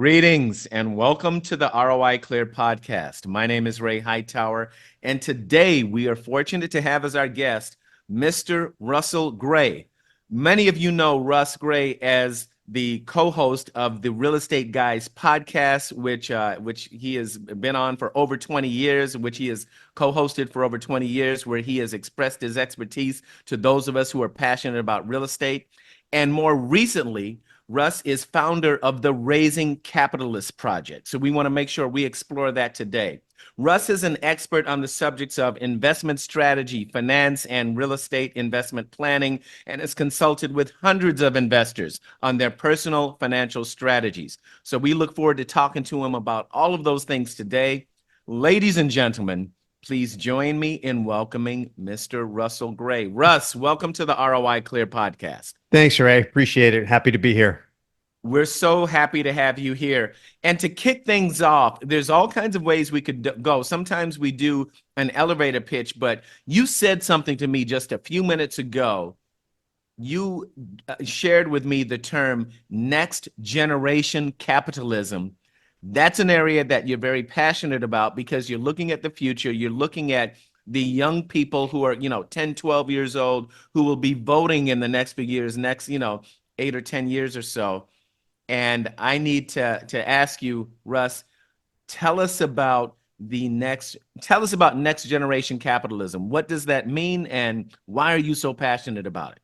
Greetings and welcome to the ROI Clear podcast. My name is Ray Hightower, and today we are fortunate to have as our guest Mr. Russell Gray. Many of you know Russ Gray as the co-host of the Real Estate Guys podcast, which he has been on for over 20 years, which he has co-hosted for over 20 years, where he has expressed his expertise to those of us who are passionate about real estate. And more recently, Russ is founder of the Raising Capitalists Project. So we want to make sure we explore that today. Russ is an expert on the subjects of investment strategy, finance, and real estate investment planning, and has consulted with hundreds of investors on their personal financial strategies. So we look forward to talking to him about all of those things today. Ladies and gentlemen, please join me in welcoming Mr. Russell Gray. Russ, welcome to the ROI Clear podcast. Thanks, Ray. Appreciate it. Happy to be here. We're so happy to have you here. And to kick things off, there's all kinds of ways we could go. Sometimes we do an elevator pitch, but you said something to me just a few minutes ago. You shared with me the term next generation capitalism. That's an area that you're very passionate about because you're looking at the future. You're looking at the young people who are, 10, 12 years old, who will be voting in the next few years, 8 or 10 years or so. And I need to ask you, Russ, tell us about next generation capitalism. What does that mean, and why are you so passionate about it?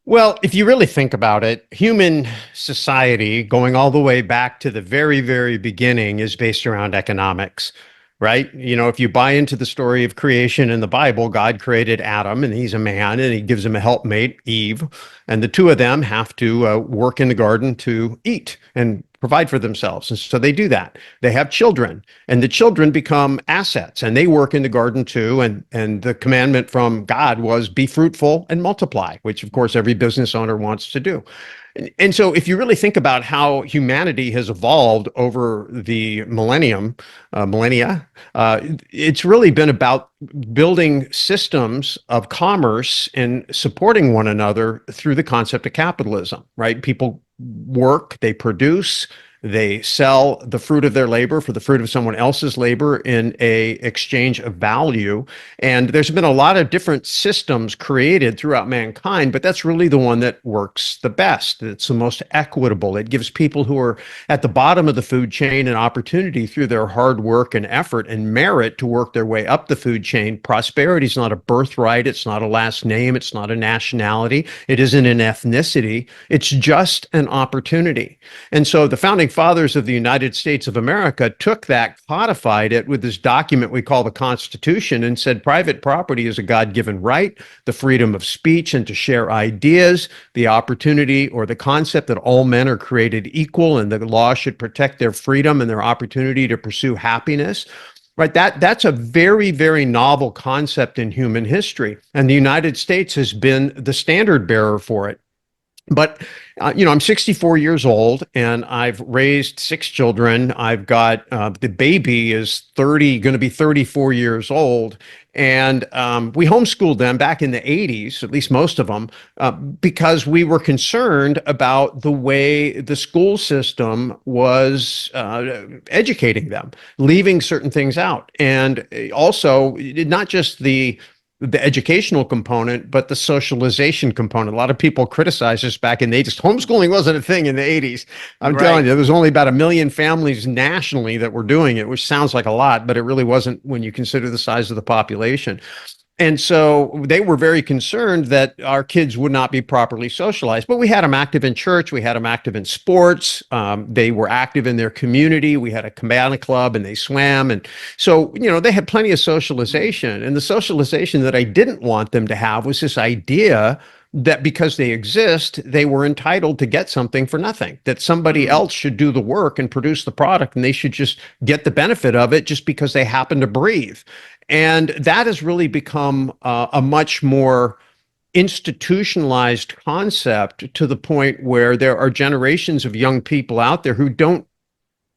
Well, if you really think about it, human society, going all the way back to the very, very beginning, is based around economics, right? If you buy into the story of creation in the Bible, God created Adam, and he's a man, and he gives him a helpmate, Eve, and the two of them have to work in the garden to eat and provide for themselves. And so they do that. They have children, and the children become assets, and they work in the garden too. And the commandment from God was be fruitful and multiply, which of course every business owner wants to do. And so if you really think about how humanity has evolved over the millennia, it's really been about building systems of commerce and supporting one another through the concept of capitalism, right? People work, they produce, they sell the fruit of their labor for the fruit of someone else's labor in a exchange of value. And there's been a lot of different systems created throughout mankind, but that's really the one that works the best. It's the most equitable. It gives people who are at the bottom of the food chain an opportunity through their hard work and effort and merit to work their way up the food chain. Prosperity is not a birthright. It's not a last name. It's not a nationality. It isn't an ethnicity. It's just an opportunity. And so the founding fathers of the United States of America took that, codified it with this document we call the Constitution, and said private property is a God-given right, the freedom of speech and to share ideas, the opportunity or the concept that all men are created equal and the law should protect their freedom and their opportunity to pursue happiness. Right, that's a very, very novel concept in human history, and the United States has been the standard bearer for it. But, I'm 64 years old and I've raised 6 children. I've got the baby is going to be 34 years old. And we homeschooled them back in the 80s, at least most of them, because we were concerned about the way the school system was educating them, leaving certain things out. And also, not just the educational component, but the socialization component. A lot of people criticize us back in the 80s. Homeschooling wasn't a thing in the 80s. I'm telling you, there was only about 1 million families nationally that were doing it, which sounds like a lot, but it really wasn't when you consider the size of the population. And so they were very concerned that our kids would not be properly socialized. But we had them active in church. We had them active in sports. They were active in their community. We had a cabana club and they swam. And so, they had plenty of socialization. And the socialization that I didn't want them to have was this idea that because they exist, they were entitled to get something for nothing, that somebody else should do the work and produce the product, and they should just get the benefit of it just because they happen to breathe. And that has really become a much more institutionalized concept, to the point where there are generations of young people out there who don't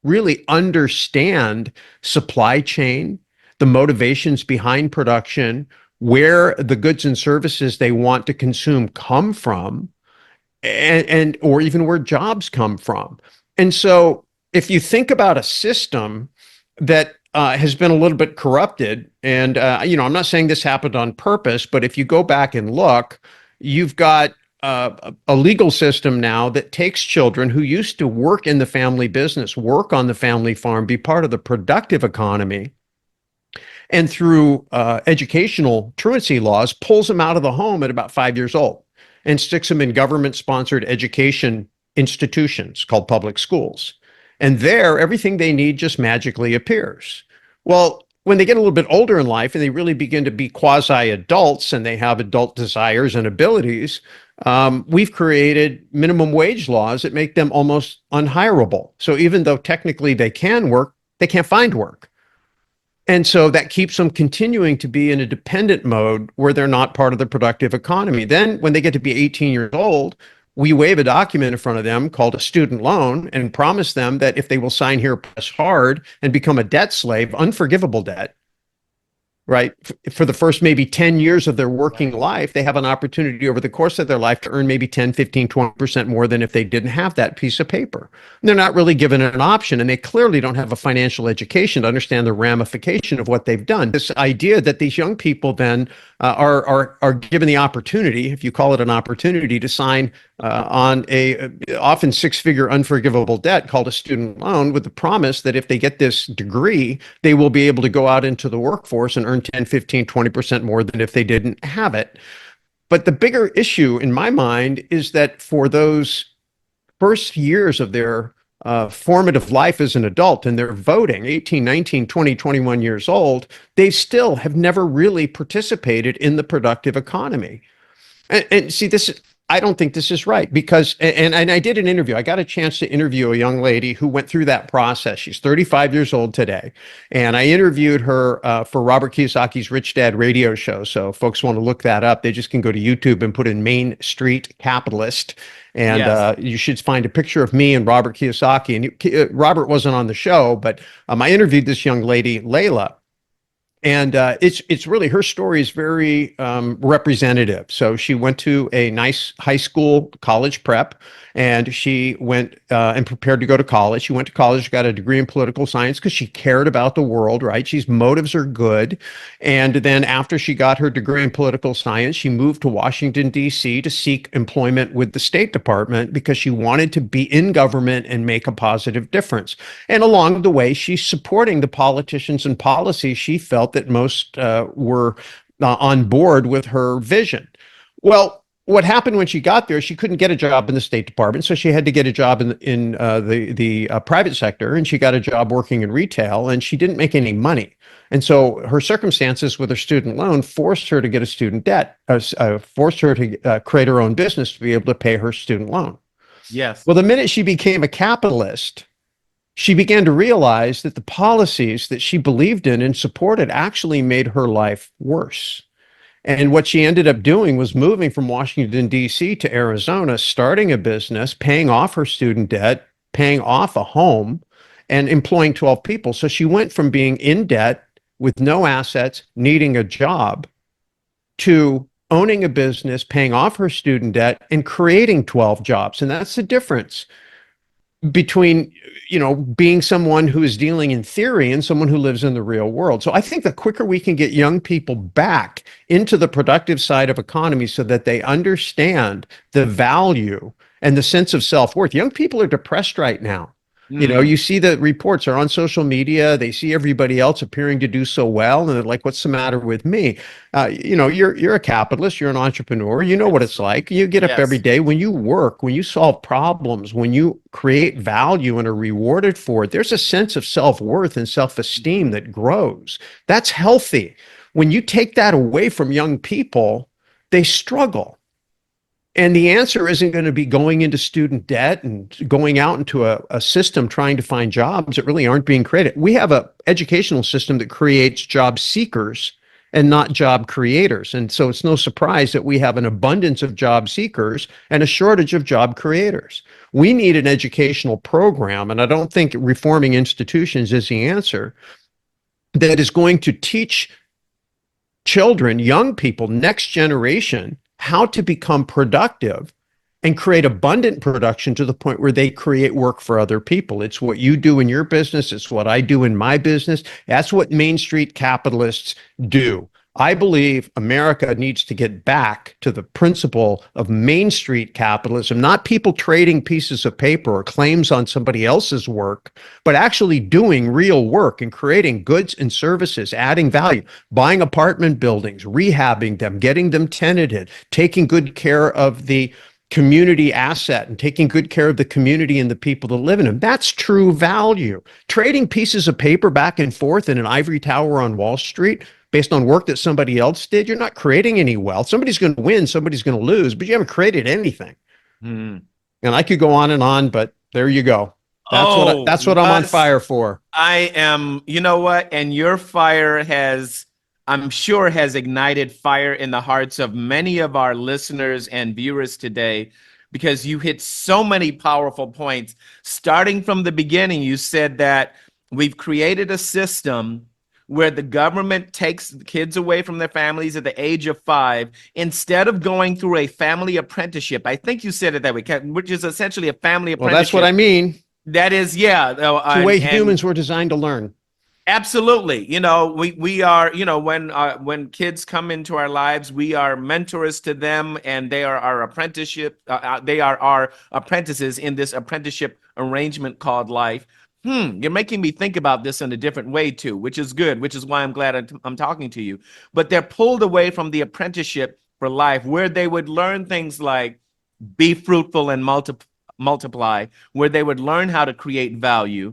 really understand supply chain, the motivations behind production, where the goods and services they want to consume come from, and or even where jobs come from. And so if you think about a system that has been a little bit corrupted, and I'm not saying this happened on purpose, but if you go back and look, you've got a legal system now that takes children who used to work in the family business, work on the family farm, be part of the productive economy, and through educational truancy laws, pulls them out of the home at about 5 years old and sticks them in government-sponsored education institutions called public schools. And there, everything they need just magically appears. Well, when they get a little bit older in life and they really begin to be quasi-adults and they have adult desires and abilities, we've created minimum wage laws that make them almost unhireable. So even though technically they can work, they can't find work. And so that keeps them continuing to be in a dependent mode where they're not part of the productive economy. Then when they get to be 18 years old, we wave a document in front of them called a student loan and promise them that if they will sign here, press hard, and become a debt slave, unforgivable debt, right? For the first maybe 10 years of their working life, they have an opportunity over the course of their life to earn maybe 10, 15, 20% more than if they didn't have that piece of paper. And they're not really given an option, and they clearly don't have a financial education to understand the ramification of what they've done. This idea that these young people then are given the opportunity, if you call it an opportunity, to sign on a often six-figure unforgivable debt called a student loan with the promise that if they get this degree, they will be able to go out into the workforce and earn 10, 15, 20% more than if they didn't have it. But the bigger issue in my mind is that for those first years of their formative life as an adult and they're voting 18, 19, 20, 21 years old, they still have never really participated in the productive economy. And see, I don't think this is right because, and I did an interview. I got a chance to interview a young lady who went through that process. She's 35 years old today. And I interviewed her for Robert Kiyosaki's Rich Dad radio show. So folks want to look that up. They just can go to YouTube and put in Main Street Capitalist. And Yes. you should find a picture of me and Robert Kiyosaki. And Robert wasn't on the show, but I interviewed this young lady, Layla. And it's really, her story is very representative. So she went to a nice high school, college prep, and she went and prepared to go to college. She went to college, got a degree in political science because she cared about the world, right? She's motives are good. And then after she got her degree in political science, she moved to Washington, D.C. to seek employment with the State Department because she wanted to be in government and make a positive difference. And along the way, she's supporting the politicians and policies she felt that most were on board with her vision. Well, what happened when she got there, she couldn't get a job in the State Department, so she had to get a job in the private sector, and she got a job working in retail, and she didn't make any money. And so her circumstances with her student loan forced her to get a student debt, forced her to create her own business to be able to pay her student loan. Yes. Well, the minute she became a capitalist, she began to realize that the policies that she believed in and supported actually made her life worse. And what she ended up doing was moving from Washington, D.C. to Arizona, starting a business, paying off her student debt, paying off a home, and employing 12 people. So she went from being in debt with no assets, needing a job, to owning a business, paying off her student debt, and creating 12 jobs. And that's the difference between being someone who is dealing in theory and someone who lives in the real world. So I think the quicker we can get young people back into the productive side of economy so that they understand the value and the sense of self-worth. Young people are depressed right now. You see the reports are on social media. They see everybody else appearing to do so well, and they're like, "What's the matter with me?" You're a capitalist. You're an entrepreneur. You know what it's like. You get up every day. When you work, when you solve problems, when you create value and are rewarded for it, there's a sense of self-worth and self-esteem that grows. That's healthy. When you take that away from young people, they struggle. And the answer isn't going to be going into student debt and going out into a system trying to find jobs that really aren't being created. We have an educational system that creates job seekers and not job creators. And so it's no surprise that we have an abundance of job seekers and a shortage of job creators. We need an educational program, and I don't think reforming institutions is the answer, that is going to teach children, young people, next generation, how to become productive and create abundant production to the point where they create work for other people. It's what you do in your business. It's what I do in my business. That's what Main Street capitalists do. I believe America needs to get back to the principle of Main Street capitalism, not people trading pieces of paper or claims on somebody else's work, but actually doing real work and creating goods and services, adding value, buying apartment buildings, rehabbing them, getting them tenanted, taking good care of the community asset and taking good care of the community and the people that live in them. That's true value. Trading pieces of paper back and forth in an ivory tower on Wall Street based on work that somebody else did, you're not creating any wealth. Somebody's going to win, somebody's going to lose, but you haven't created anything. And I could go on, but there you go. That's what I'm on fire for. I am, you know what? And your fire has, I'm sure, has ignited fire in the hearts of many of our listeners and viewers today, because you hit so many powerful points. Starting from the beginning, you said that we've created a system where the government takes kids away from their families at the age of 5, instead of going through a family apprenticeship. I think you said it that way, which is essentially a family apprenticeship. Well, that's what I mean. That is, yeah. It's the way humans were designed to learn. Absolutely. You know, we are, you know, when kids come into our lives, we are mentors to them, and they are our apprenticeship. They are our apprentices in this apprenticeship arrangement called life. You're making me think about this in a different way too, which is good, which is why I'm glad I'm talking to you. But they're pulled away from the apprenticeship for life, where they would learn things like be fruitful and multiply, where they would learn how to create value.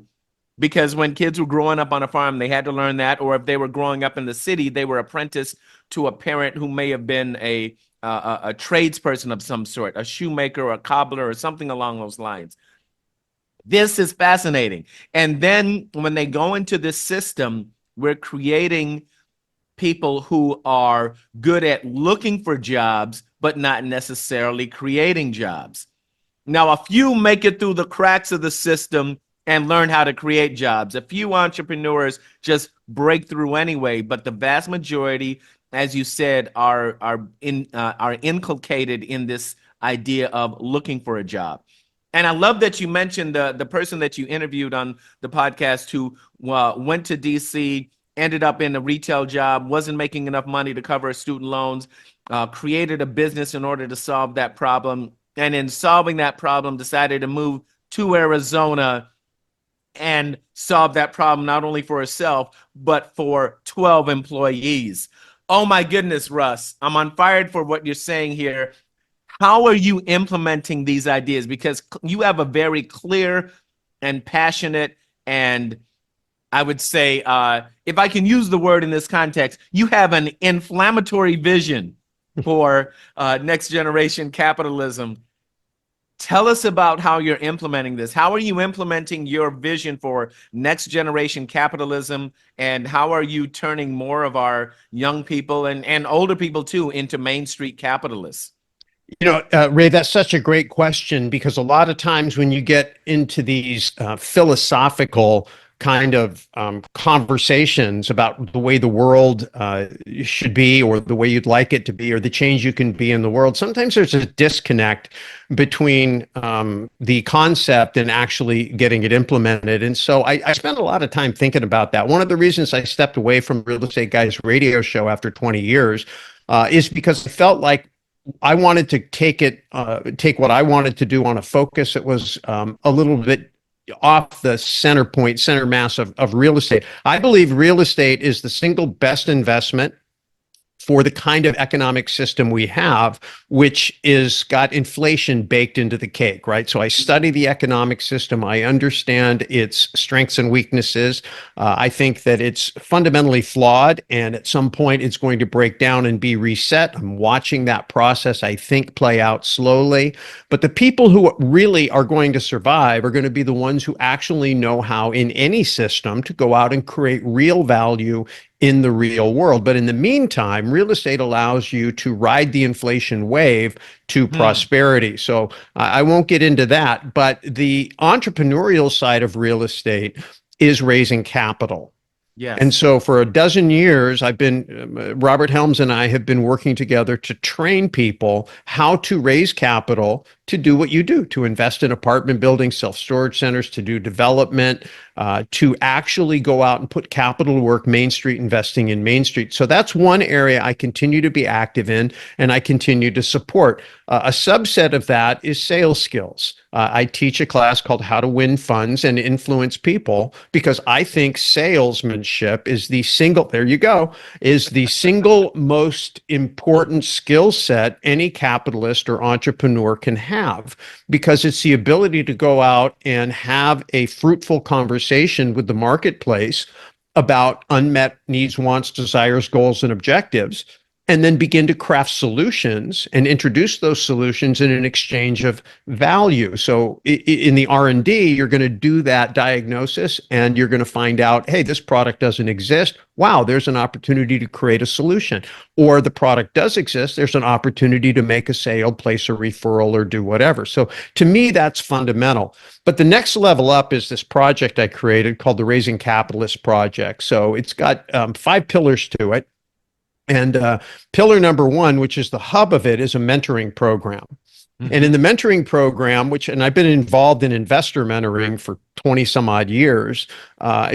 Because when kids were growing up on a farm, they had to learn that. Or if they were growing up in the city, they were apprenticed to a parent who may have been a tradesperson of some sort, a shoemaker or a cobbler or something along those lines. This is fascinating. And then when they go into this system, we're creating people who are good at looking for jobs, but not necessarily creating jobs. Now, a few make it through the cracks of the system and learn how to create jobs. A few entrepreneurs just break through anyway, but the vast majority, as you said, are inculcated in this idea of looking for a job. And I love that you mentioned the person that you interviewed on the podcast who went to DC, ended up in a retail job, wasn't making enough money to cover student loans, created a business in order to solve that problem. And in solving that problem, decided to move to Arizona and solve that problem not only for herself, but for 12 employees. Oh my goodness, Russ, I'm on fire for what you're saying here. How are you implementing these ideas? Because you have a very clear and passionate, and I would say, if I can use the word in this context, you have an inflammatory vision for next generation capitalism. Tell us about how you're implementing this. How are you implementing your vision for next generation capitalism? And how are you turning more of our young people and older people too into Main Street capitalists? You know, Ray, that's such a great question, because a lot of times when you get into these philosophical kind of conversations about the way the world should be, or the way you'd like it to be, or the change you can be in the world, sometimes there's a disconnect between the concept and actually getting it implemented. And so I spent a lot of time thinking about that. One of the reasons I stepped away from Real Estate Guys radio show after 20 years is because I felt like I wanted to take what I wanted to do on a focus that was a little bit off the center mass of real estate. I believe real estate is the single best investment for the kind of economic system we have, which is got inflation baked into the cake, right? So I study the economic system. I understand its strengths and weaknesses. I think that it's fundamentally flawed, and at some point it's going to break down and be reset. I'm watching that process, I think, play out slowly. But the people who really are going to survive are going to be the ones who actually know how, in any system, to go out and create real value in the real world. But in the meantime, real estate allows you to ride the inflation wave to prosperity. So I won't get into that, but the entrepreneurial side of real estate is raising capital. And Yes. so for a dozen years, Robert Helms and I have been working together to train people how to raise capital to do what you do, to invest in apartment buildings, self-storage centers, to do development, to actually go out and put capital to work, Main Street investing in Main Street. So that's one area I continue to be active in and I continue to support. A subset of that is sales skills. I teach a class called How to Win Funds and Influence People because I think salesmanship is there you go, is the single most important skill set any capitalist or entrepreneur can have because it's the ability to go out and have a fruitful conversation with the marketplace about unmet needs, wants, desires, goals, and objectives, and then begin to craft solutions and introduce those solutions in an exchange of value. So in the R&D, you're going to do that diagnosis and you're going to find out, hey, this product doesn't exist. Wow, there's an opportunity to create a solution. Or the product does exist. There's an opportunity to make a sale, place a referral, or do whatever. So to me, that's fundamental. But the next level up is this project I created called the Raising Capitalists Project. So it's got 5 pillars to it. And pillar number 1, which is the hub of it, is a mentoring program. And in the mentoring program, and I've been involved in investor mentoring for 20 some odd years,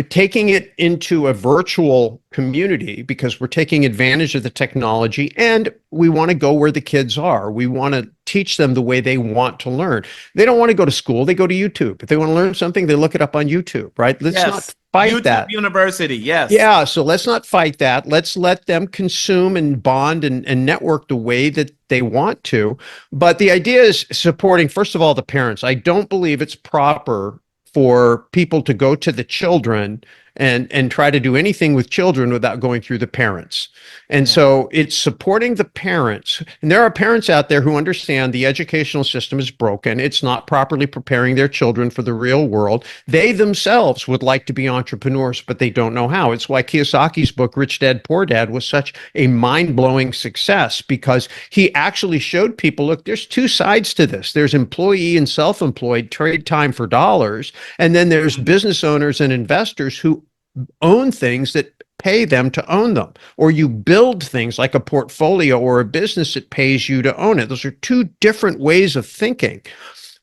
taking it into a virtual community because we're taking advantage of the technology and we want to go where the kids are. We want to teach them the way they want to learn. They don't want to go to school. They go to YouTube. If they want to learn something, they look it up on YouTube, right? Let's not fight YouTube that. University, yes. Yeah, so let's not fight that. Let's let them consume and bond and network the way that they want to. But the idea is supporting, first of all, the parents. I don't believe it's proper for people to go to the children and try to do anything with children without going through the parents. And so it's supporting the parents. And there are parents out there who understand the educational system is broken. It's not properly preparing their children for the real world. They themselves would like to be entrepreneurs, but they don't know how. It's why Kiyosaki's book, Rich Dad, Poor Dad, was such a mind-blowing success because he actually showed people, look, there's 2 sides to this. There's employee and self-employed, trade time for dollars. And then there's business owners and investors who own things that pay them to own them, or you build things like a portfolio or a business that pays you to own it. Those are 2 different ways of thinking.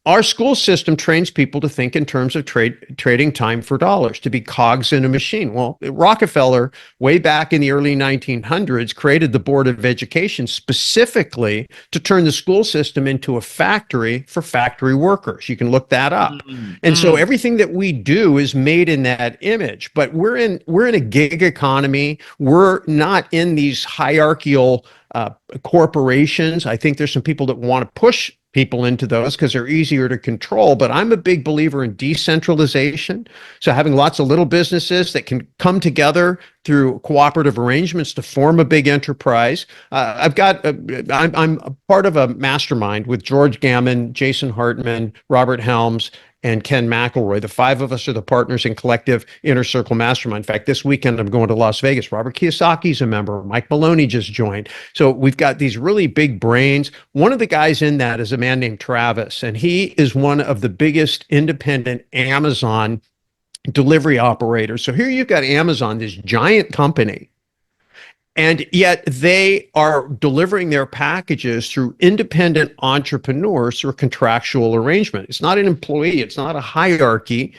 Our school system trains people to think in terms of trading time for dollars, to be cogs in a machine. Well, Rockefeller, way back in the early 1900s, created the Board of Education specifically to turn the school system into a factory for factory workers. You can look that up. And so everything that we do is made in that image. But we're in a gig economy. We're not in these hierarchical corporations. I think there's some people that want to push people into those because they're easier to control. But I'm a big believer in decentralization. So having lots of little businesses that can come together through cooperative arrangements to form a big enterprise. I'm a part of a mastermind with George Gammon, Jason Hartman, Robert Helms, and Ken McElroy. The 5 of us are the partners in Collective Inner Circle Mastermind. In fact, this weekend I'm going to Las Vegas. Robert Kiyosaki's a member. Mike Maloney just joined. So we've got these really big brains. One of the guys in that is a man named Travis, and he is one of the biggest independent Amazon delivery operators. So here you've got Amazon, this giant company, and yet they are delivering their packages through independent entrepreneurs through a contractual arrangement. It's not an employee. It's not a hierarchy.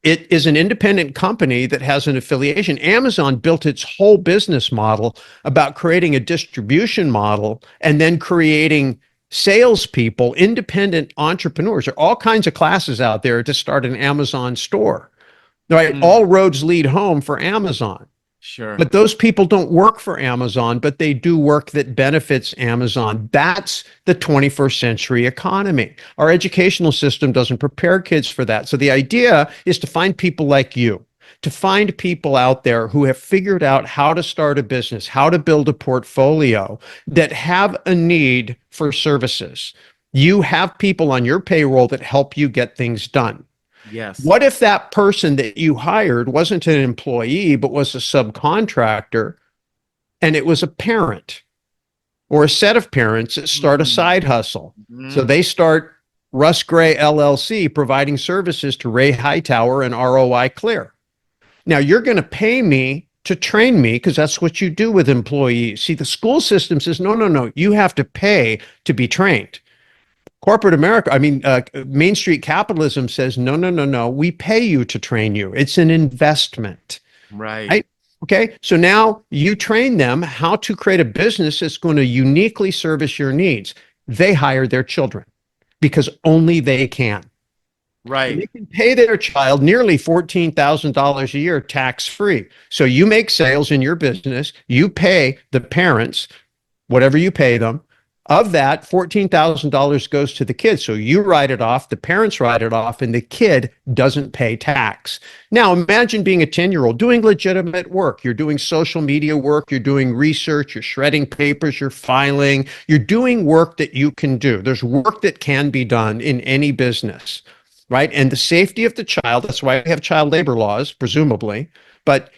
It is an independent company that has an affiliation. Amazon built its whole business model about creating a distribution model and then creating salespeople, independent entrepreneurs. There are all kinds of classes out there to start an Amazon store. Right? All roads lead home for Amazon. Sure. But those people don't work for Amazon, but they do work that benefits Amazon. That's the 21st century economy. Our educational system doesn't prepare kids for that. So the idea is to find people like you, to find people out there who have figured out how to start a business, how to build a portfolio that have a need for services. You have people on your payroll that help you get things done. Yes. What if that person that you hired wasn't an employee, but was a subcontractor, and it was a parent or a set of parents that start a side hustle? So they start Russ Gray LLC, providing services to Ray Hightower and ROI Clear. Now you're going to pay me to train me because that's what you do with employees. See, the school system says, no, no, no, you have to pay to be trained. Corporate America, Main Street capitalism says, no, no, no, no, we pay you to train you. It's an investment, Right. right? Okay. So now you train them how to create a business that's going to uniquely service your needs. They hire their children because only they can. And they Right. can pay their child nearly $14,000 a year tax free. So you make sales in your business, you pay the parents whatever you pay them. Of that, $14,000 goes to the kid. So you write it off, the parents write it off, and the kid doesn't pay tax. Now, imagine being a 10-year-old doing legitimate work. You're doing social media work, you're doing research, you're shredding papers, you're filing, you're doing work that you can do. There's work that can be done in any business, right? And the safety of the child, that's why we have child labor laws, presumably, but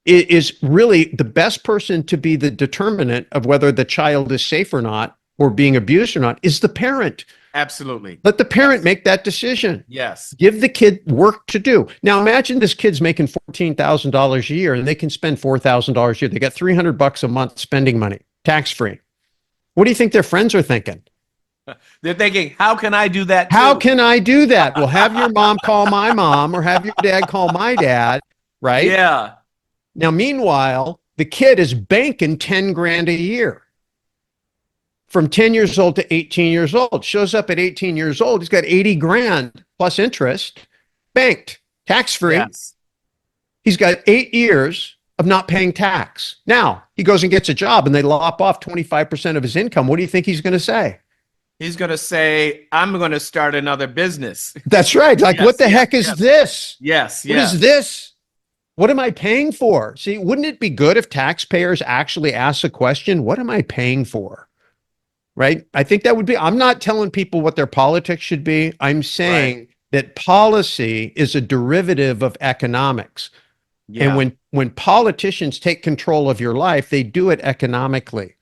it is really the best person to be the determinant of whether the child is safe or not, or being abused or not, is the parent. Absolutely. Let the parent Yes. make that decision. Yes. Give the kid work to do. Now imagine this kid's making $14,000 a year and they can spend $4,000 a year. They got $300 a month spending money, tax free. What do you think their friends are thinking? They're thinking, how can I do that too? How can I do that? Well, have your mom call my mom or have your dad call my dad, right? Yeah. Now, meanwhile, the kid is banking 10 grand a year from 10 years old to 18 years old. Shows up at 18 years old. He's got 80 grand plus interest banked, tax free. Yes. He's got 8 years of not paying tax. Now he goes and gets a job and they lop off 25% of his income. What do you think he's going to say? He's going to say, I'm going to start another business. That's right. Like, Yes, what the yes, heck is yes. this? Yes. What Yes. is this? What am I paying for? See, wouldn't it be good if taxpayers actually ask the question, what am I paying for? Right? I think that would be, I'm not telling people what their politics should be. I'm saying that policy is a derivative of economics. Yeah. And when politicians take control of your life, they do it economically.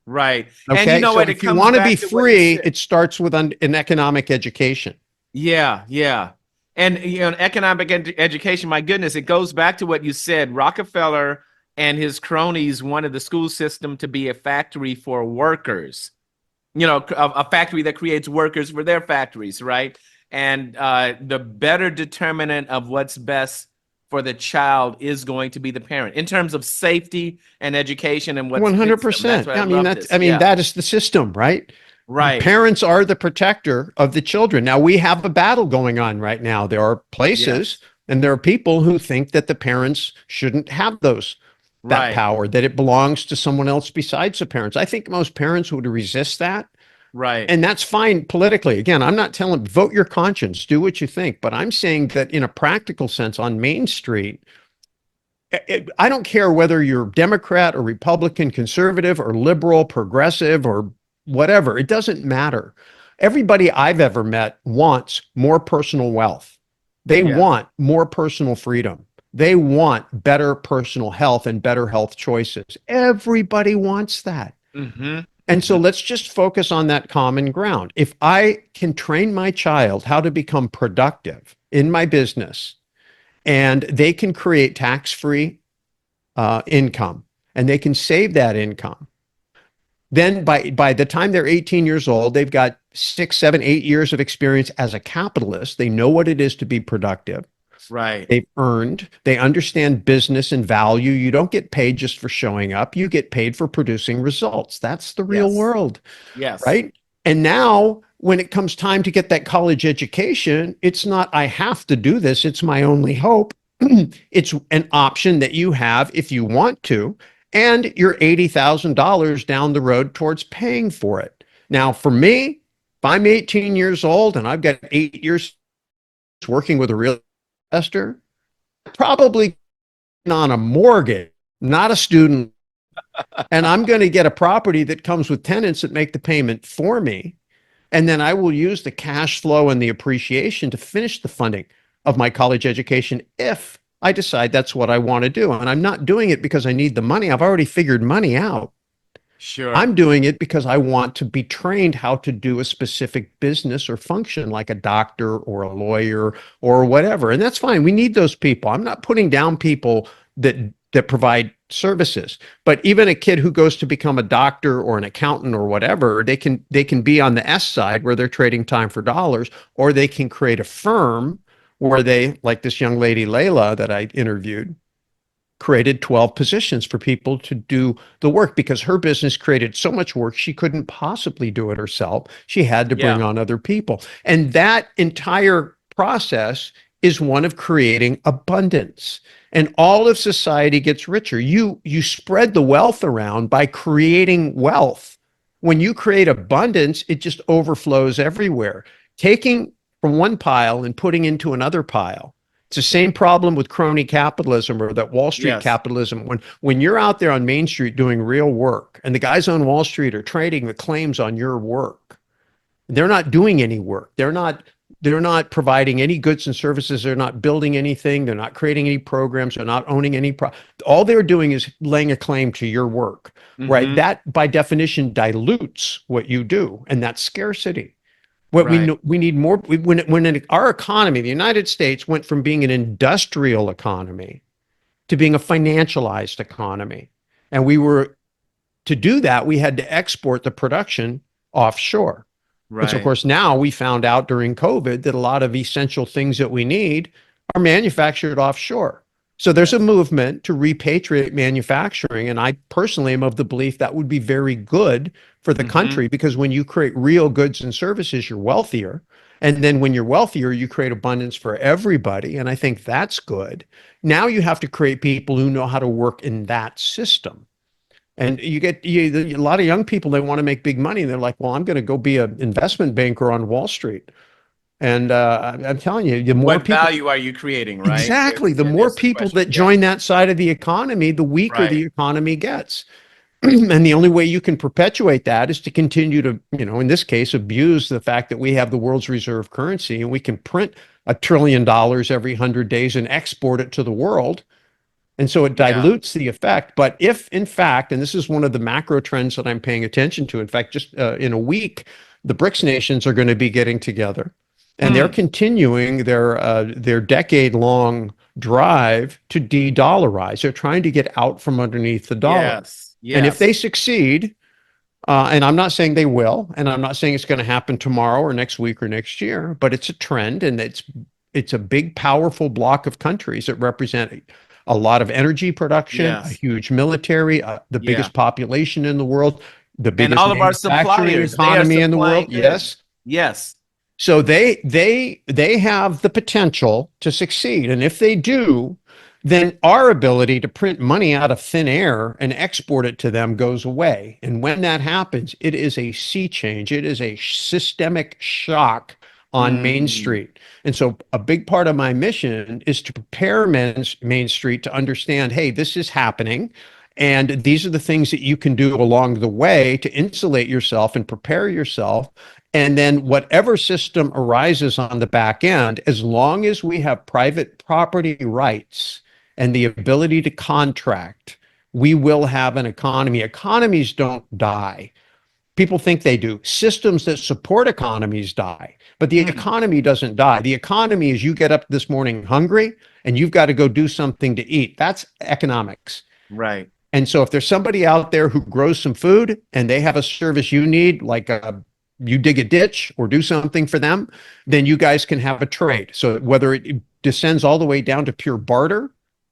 Right. Okay. And you know so what? if It you comes want to back be to what you free, said. it starts with an economic education. Yeah. Yeah. And economic education, my goodness, it goes back to what you said. Rockefeller and his cronies wanted the school system to be a factory for workers. A factory that creates workers for their factories, right? And the better determinant of what's best for the child is going to be the parent in terms of safety and education and what fits them. That's 100%. why Yeah, I love this. Yeah. that is the system, right? Right. Parents are the protector of the children. Now we have a battle going on right now. There are places Yes. and there are people who think that the parents shouldn't have that Right. power, that it belongs to someone else besides the parents. I think most parents would resist that. Right. And that's fine politically. Again, I'm not telling vote your conscience, do what you think, but I'm saying that in a practical sense on Main Street, I don't care whether you're Democrat or Republican, conservative or liberal, progressive or whatever. It doesn't matter. Everybody I've ever met wants more personal wealth. They Yeah. want more personal freedom. They want better personal health and better health choices. Everybody wants that. Mm-hmm. And so let's just focus on that common ground. If I can train my child how to become productive in my business and they can create tax-free income and they can save that income, then by the time they're 18 years old, they've got 6, 7, 8 years of experience as a capitalist. They know what it is to be productive. Right. They've earned, they understand business and value. You don't get paid just for showing up. You get paid for producing results. That's the real Yes. world, Yes. right? And now when it comes time to get that college education, it's not, I have to do this. It's my only hope. It's an option that you have if you want to, and you're $80,000 down the road towards paying for it. Now, for me, if I'm 18 years old and I've got 8 years working with a real investor, probably on a mortgage, not a student. And I'm going to get a property that comes with tenants that make the payment for me. And then I will use the cash flow and the appreciation to finish the funding of my college education if I decide that's what I want to do. And I'm not doing it because I need the money. I've already figured money out. Sure. I'm doing it because I want to be trained how to do a specific business or function like a doctor or a lawyer or whatever. And that's fine. We need those people. I'm not putting down people that provide services. But even a kid who goes to become a doctor or an accountant or whatever, they can be on the S side where they're trading time for dollars, or they can create a firm where they, like this young lady Layla that I interviewed, created 12 positions for people to do the work because her business created so much work she couldn't possibly do it herself. She had to bring Yeah. on other people. And that entire process is one of creating abundance. And all of society gets richer. You spread the wealth around by creating wealth. When you create abundance, it just overflows everywhere. Taking from one pile and putting into another pile. It's the same problem with crony capitalism or that Wall Street Yes. capitalism. When you're out there on Main Street doing real work and the guys on Wall Street are trading the claims on your work, they're not doing any work. They're not providing any goods and services. They're not building anything. They're not creating any programs. They're not owning any all they're doing is laying a claim to your work, right? Hmm. That by definition dilutes what you do, and that's scarcity. What we Right. know, we need more. Our economy, the United States, went from being an industrial economy to being a financialized economy, and to do that, we had to export the production offshore. And so, of Right. course, now we found out during COVID that a lot of essential things that we need are manufactured offshore. So there's a Yes. movement to repatriate manufacturing. And I personally am of the belief that would be very good for the Hmm. country because when you create real goods and services, you're wealthier. And then when you're wealthier, you create abundance for everybody. And I think that's good. Now you have to create people who know how to work in that system. And a lot of young people, they want to make big money. And they're like, well, I'm going to go be an investment banker on Wall Street. And I'm telling you, the more What people, value are you creating, right? exactly, the more There's the people question. that Yeah. join that side of the economy, the weaker the Right. economy gets. And the only way you can perpetuate that is to continue to, in this case, abuse the fact that we have the world's reserve currency and we can print $1 trillion every 100 days and export it to the world. And so it Yeah. dilutes the effect. But if, in fact, and this is one of the macro trends that I'm paying attention to, in fact, just in a week, the BRICS nations are going to be getting together, and they're Hmm. continuing their decade-long drive to de-dollarize. They're trying to get out from underneath the dollar. Yes. And if they Yes. succeed, and I'm not saying they will, and I'm not saying it's going to happen tomorrow or next week or next year, but it's a trend, and it's a big, powerful block of countries that represent a lot of energy production, a Yes. huge military, the Yeah. biggest population in the world, the And biggest all of our manufacturing suppliers, they are economy in the world. supplying goods. Yes. Yes. So they have the potential to succeed. And if they do, then our ability to print money out of thin air and export it to them goes away. And when that happens, it is a sea change. It is a systemic shock on Main Mm. Street. And so a big part of my mission is to prepare Main Street to understand, hey, this is happening. And these are the things that you can do along the way to insulate yourself and prepare yourself. And then whatever system arises on the back end, as long as we have private property rights and the ability to contract, we will have an economy. Economies don't die. People think they do. Systems that support economies die, but the Hmm. economy doesn't die. The economy is you get up this morning hungry and you've got to go do something to eat. That's economics. Right. And so if there's somebody out there who grows some food and they have a service you need, like you dig a ditch or do something for them, then you guys can have a trade. So whether it descends all the way down to pure barter,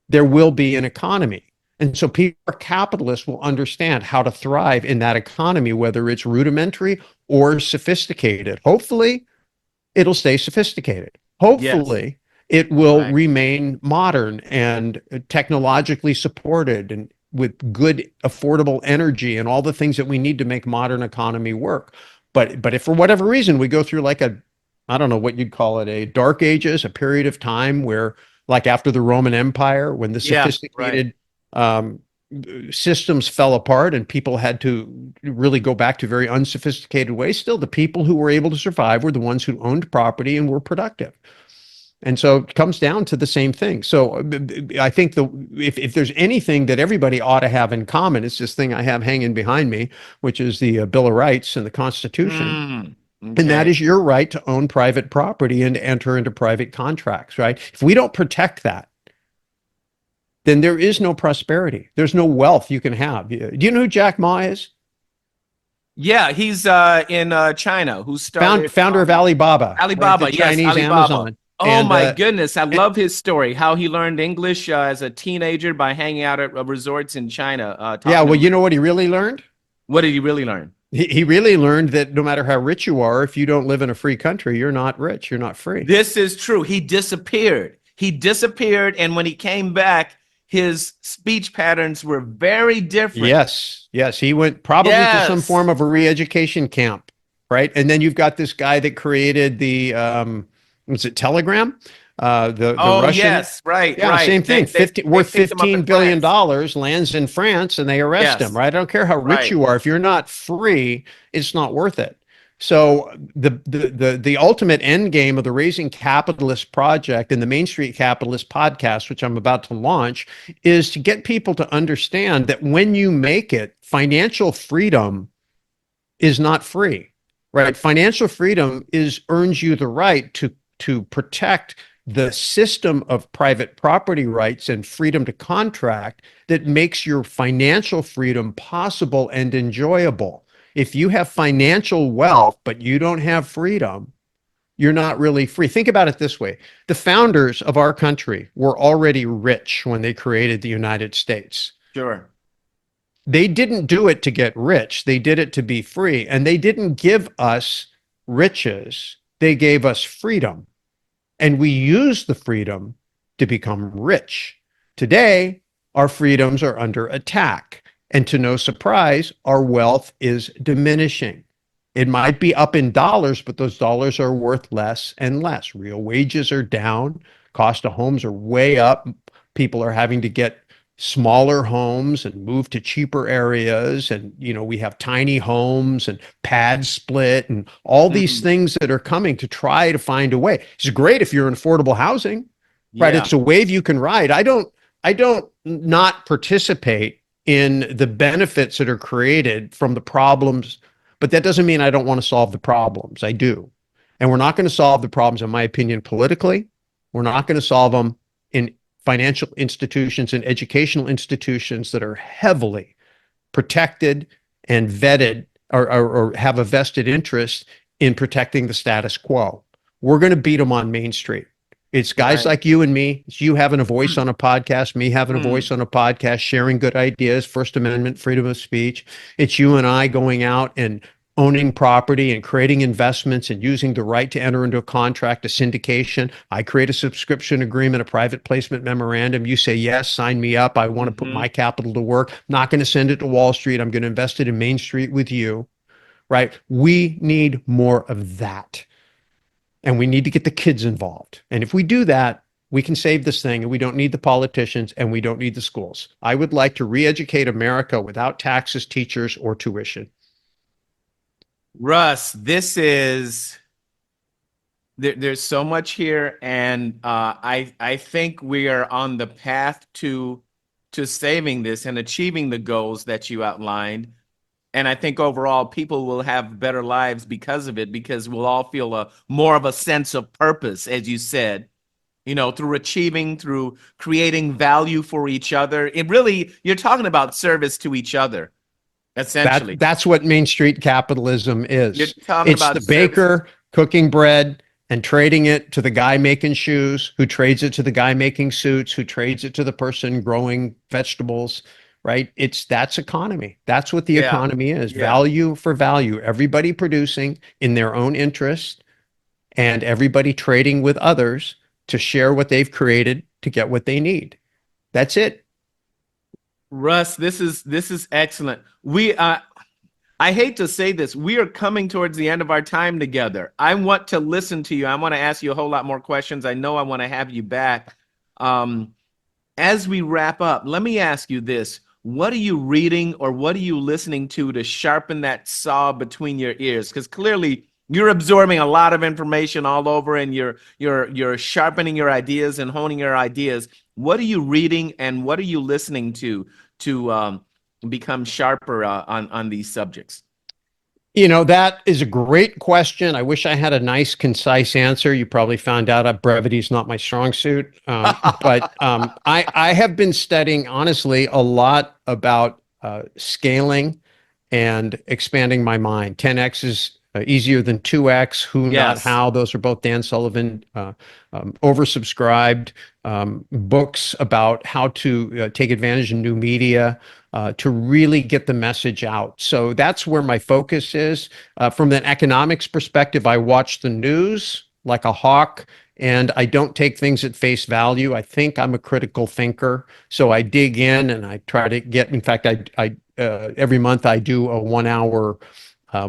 there will be an economy. And so people, capitalists, will understand how to thrive in that economy, whether it's rudimentary or sophisticated. Hopefully, it'll stay sophisticated. Yes. Hopefully, it will Right. remain modern and technologically supported and with good, affordable energy and all the things that we need to make modern economy work. But if for whatever reason we go through like I don't know what you'd call it, a dark ages, a period of time where, like after the Roman Empire, when the Yeah. Right. sophisticated um, systems fell apart and people had to really go back to very unsophisticated ways, still the people who were able to survive were the ones who owned property and were productive. And so it comes down to the same thing. So I think if there's anything that everybody ought to have in common, it's this thing I have hanging behind me, which is the Bill of Rights and the Constitution. And that Okay. is your right to own private property and to enter into private contracts, right? If we don't protect that, then there is no prosperity. There's no wealth you can have. Do you know who Jack Ma is? Yeah, he's in China. Who started Founder of Alibaba, right? The Alibaba? Yes, Chinese Alibaba. Amazon. Oh And my goodness, I love his story. How he learned English as a teenager by hanging out at resorts in China. yeah, Talking well, to you know what he really learned? what did he really learn? He really learned that no matter how rich you are, if you don't live in a free country, you're not rich, you're not free. This is true. He disappeared. He disappeared, and when he came back, his speech patterns were very different. Yes, he went probably to some Yes. form of a re-education camp, right? And then you've got this guy that created the was it Telegram? The Oh, Russian. yes, right, Yeah, right. same thing. Worth picked him up in $15 billion France. dollars, lands in France, and they arrest him, Yes, right? I don't care how rich right. you are. If you're not free, it's not worth it. So the ultimate end game of the Raising Capitalist project and the Main Street Capitalist podcast, which I'm about to launch, is to get people to understand that when you make it, financial freedom is not free, right? Financial freedom earns you the right to protect the system of private property rights and freedom to contract that makes your financial freedom possible and enjoyable. If you have financial wealth, but you don't have freedom, you're not really free. Think about it this way. The founders of our country were already rich when they created the United States. Sure. They didn't do it to get rich. They did it to be free. And they didn't give us riches. They gave us freedom. And we use the freedom to become rich. Today, our freedoms are under attack. And to no surprise, our wealth is diminishing. It might be up in dollars, but those dollars are worth less and less. Real wages are down. Cost of homes are way up. People are having to get smaller homes and move to cheaper areas. And, we have tiny homes and pad split and all these things that are coming to try to find a way. It's great if you're in affordable housing, right? Yeah. It's a wave you can ride. I don't not participate in the benefits that are created from the problems, but that doesn't mean I don't want to solve the problems. I do. And we're not going to solve the problems, in my opinion, politically. We're not going to solve them in financial institutions and educational institutions that are heavily protected and vetted or have a vested interest in protecting the status quo. We're going to beat them on Main Street. It's guys like you and me. It's you having a voice on a podcast, me having a voice on a podcast, sharing good ideas, First Amendment, freedom of speech. It's you and I going out and owning property and creating investments and using the right to enter into a contract, a syndication. I create a subscription agreement, a private placement memorandum. You say, yes, sign me up. I want to put my capital to work. I'm not going to send it to Wall Street. I'm going to invest it in Main Street with you, right? We need more of that. And we need to get the kids involved. And if we do that, we can save this thing, and we don't need the politicians and we don't need the schools. I would like to re-educate America without taxes, teachers, or tuition. Russ, there's so much here, and I think we are on the path to saving this and achieving the goals that you outlined. And I think overall people will have better lives because of it, because we'll all feel more of a sense of purpose, as you said, through creating value for each other. You're talking about service to each other, essentially. That's what Main Street capitalism is. You're talking It's about the baker cooking bread and trading it to the guy making shoes, who trades it to the guy making suits, who trades it to the person growing vegetables. Right? That's economy. That's what the economy is. Yeah. Value for value. Everybody producing in their own interest and everybody trading with others to share what they've created to get what they need. That's it. Russ, this is excellent. I hate to say this, we are coming towards the end of our time together. I want to listen to you. I want to ask you a whole lot more questions. I know I want to have you back. As we wrap up, let me ask you this. What are you reading or what are you listening to sharpen that saw between your ears? Because clearly You're absorbing a lot of information all over, and you're sharpening your ideas and honing your ideas. What are you reading and what are you listening to become sharper on these subjects? You know, that is a great question. I wish I had a nice, concise answer. You probably found out brevity is not my strong suit. But I have been studying, honestly, a lot about scaling and expanding my mind. 10x is easier than 2x. Who, not Yes. how. Those are both Dan Sullivan oversubscribed books about how to take advantage of new media to really get the message out. So that's where my focus is. From an economics perspective, I watch the news like a hawk, and I don't take things at face value. I think I'm a critical thinker, so I dig in and I try to get. In fact, I every month I do a 1 hour.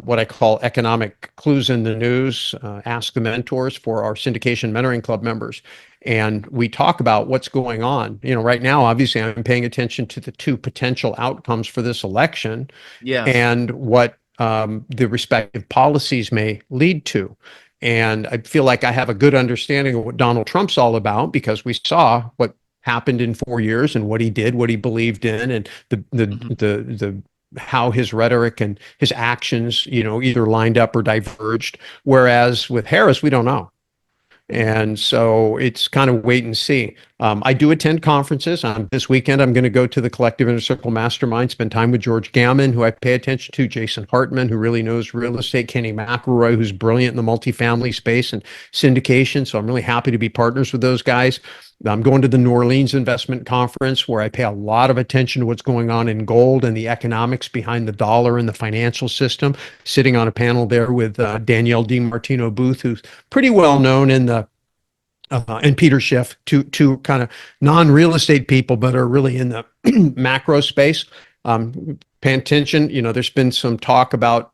What I call economic clues in the news, ask the mentors for our syndication mentoring club members. And we talk about what's going on. You know, right now, obviously, I'm paying attention to the two potential outcomes for this election Yes. and what the respective policies may lead to. And I feel like I have a good understanding of what Donald Trump's all about because we saw what happened in 4 years and what he did, what he believed in, and the how his rhetoric and his actions, you know, either lined up or diverged. Whereas with Harris, we don't know. And so it's kind of wait and see. I do attend conferences. This weekend, I'm going to go to the Collective Inner Circle Mastermind, spend time with George Gammon, who I pay attention to, Jason Hartman, who really knows real estate, Kenny McElroy, who's brilliant in the multifamily space and syndication. So I'm really happy to be partners with those guys. I'm going to the New Orleans Investment Conference, where I pay a lot of attention to what's going on in gold and the economics behind the dollar and the financial system. Sitting on a panel there with Danielle DiMartino Booth, who's pretty well known in the and Peter Schiff, two kind of non-real estate people, but are really in the macro space. Paying attention, you know, there's been some talk about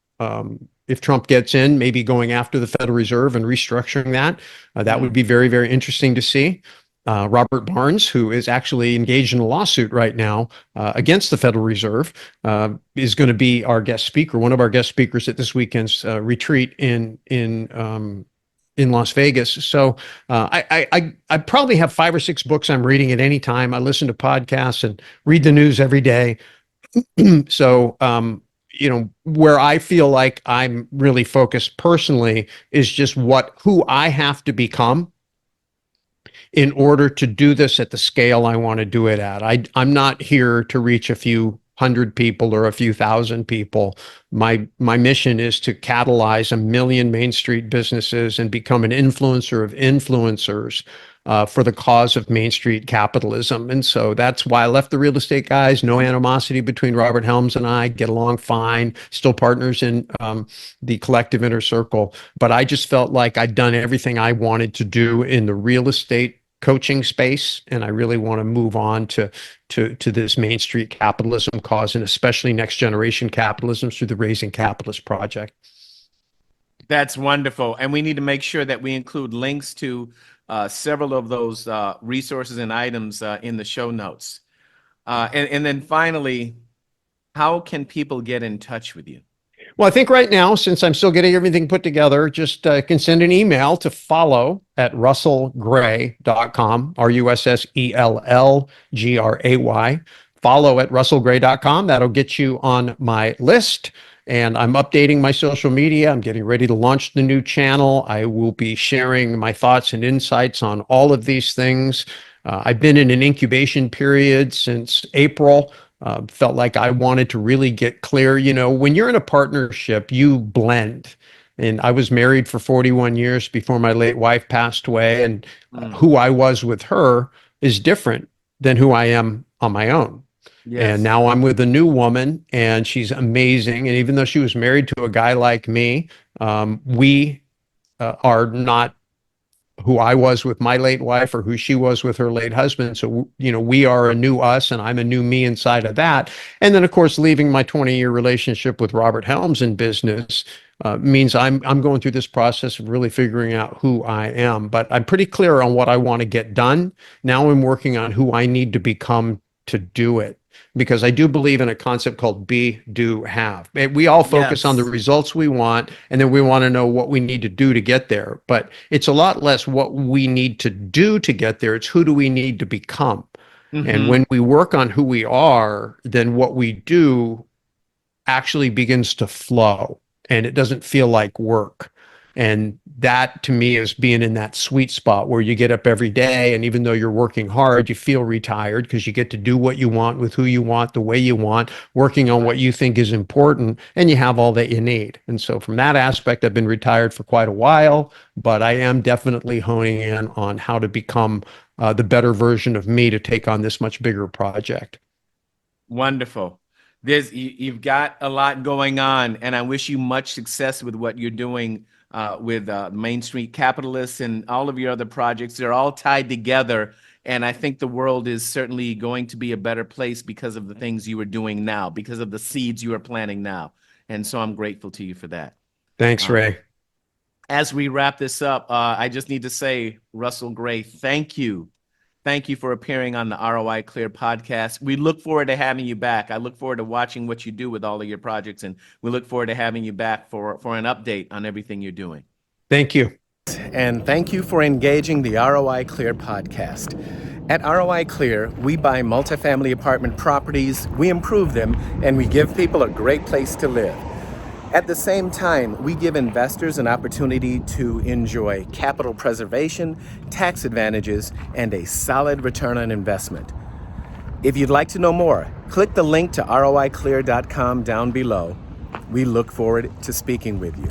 if Trump gets in, maybe going after the Federal Reserve and restructuring that. That would be very, very interesting to see. Robert Barnes, who is actually engaged in a lawsuit right now against the Federal Reserve, is going to be our guest speaker, one of our guest speakers at this weekend's retreat in Las Vegas. So I probably have 5 or 6 books I'm reading at any time. I listen to podcasts and read the news every day. So you know, where I feel like I'm really focused personally is just who I have to become in order to do this at the scale I want to do it at. I'm not here to reach a few hundred people or a few thousand people. My mission is to catalyze 1 million Main Street businesses and become an influencer of influencers for the cause of Main Street capitalism. And so that's why I left the real estate guys. No animosity between Robert Helms and I. Get along fine. Still partners in the Collective Inner Circle. But I just felt like I'd done everything I wanted to do in the real estate coaching space, and I really want to move on to this Main Street capitalism cause, and especially next generation capitalism through the Raising Capitalist Project. That's wonderful, and we need to make sure that we include links to several of those resources and items in the show notes. And then finally, how can people get in touch with you? Well, I think right now, since I'm still getting everything put together, just can send an email to follow@russellgray.com, RUSSELLGRAY, follow@russellgray.com. That'll get you on my list. And I'm updating my social media. I'm getting ready to launch the new channel. I will be sharing my thoughts and insights on all of these things. I've been in an incubation period since April. Felt like I wanted to really get clear. You know, when you're in a partnership, you blend. And I was married for 41 years before my late wife passed away. And who I was with her is different than who I am on my own. Yes. And now I'm with a new woman, and she's amazing. And even though she was married to a guy like me, we are not who I was with my late wife or who she was with her late husband. So, you know, we are a new us and I'm a new me inside of that. And then, of course, leaving my 20-year relationship with Robert Helms in business means I'm going through this process of really figuring out who I am. But I'm pretty clear on what I want to get done. Now I'm working on who I need to become to do it. because I do believe in a concept called be, do, have. And we all focus on the Yes. results we want, and then we want to know what we need to do to get there. But it's a lot less what we need to do to get there. It's who do we need to become. And Mm-hmm. when we work on who we are, then what we do actually begins to flow and it doesn't feel like work. And that to me is being in that sweet spot where you get up every day. And even though you're working hard, you feel retired because you get to do what you want with who you want, the way you want, working on what Right. you think is important, and you have all that you need. And so, from that aspect, I've been retired for quite a while, but I am definitely honing in on how to become the better version of me to take on this much bigger project. Wonderful. You've got a lot going on, and I wish you much success with what you're doing with Main Street Capitalists and all of your other projects. They're all tied together, and I think the world is certainly going to be a better place because of the things you are doing now, because of the seeds you are planting now. And so I'm grateful to you for that. Thanks, Uh, Ray. as we wrap this up, I just need to say, Russell Gray, thank you. Thank you for appearing on the ROI Clear podcast. We look forward to having you back. I look forward to watching what you do with all of your projects, and we look forward to having you back for an update on everything you're doing. Thank you. And thank you for engaging the ROI Clear podcast. At ROI Clear, we buy multifamily apartment properties, we improve them, and we give people a great place to live. At the same time, we give investors an opportunity to enjoy capital preservation, tax advantages, and a solid return on investment. If you'd like to know more, click the link to roiclear.com down below. We look forward to speaking with you.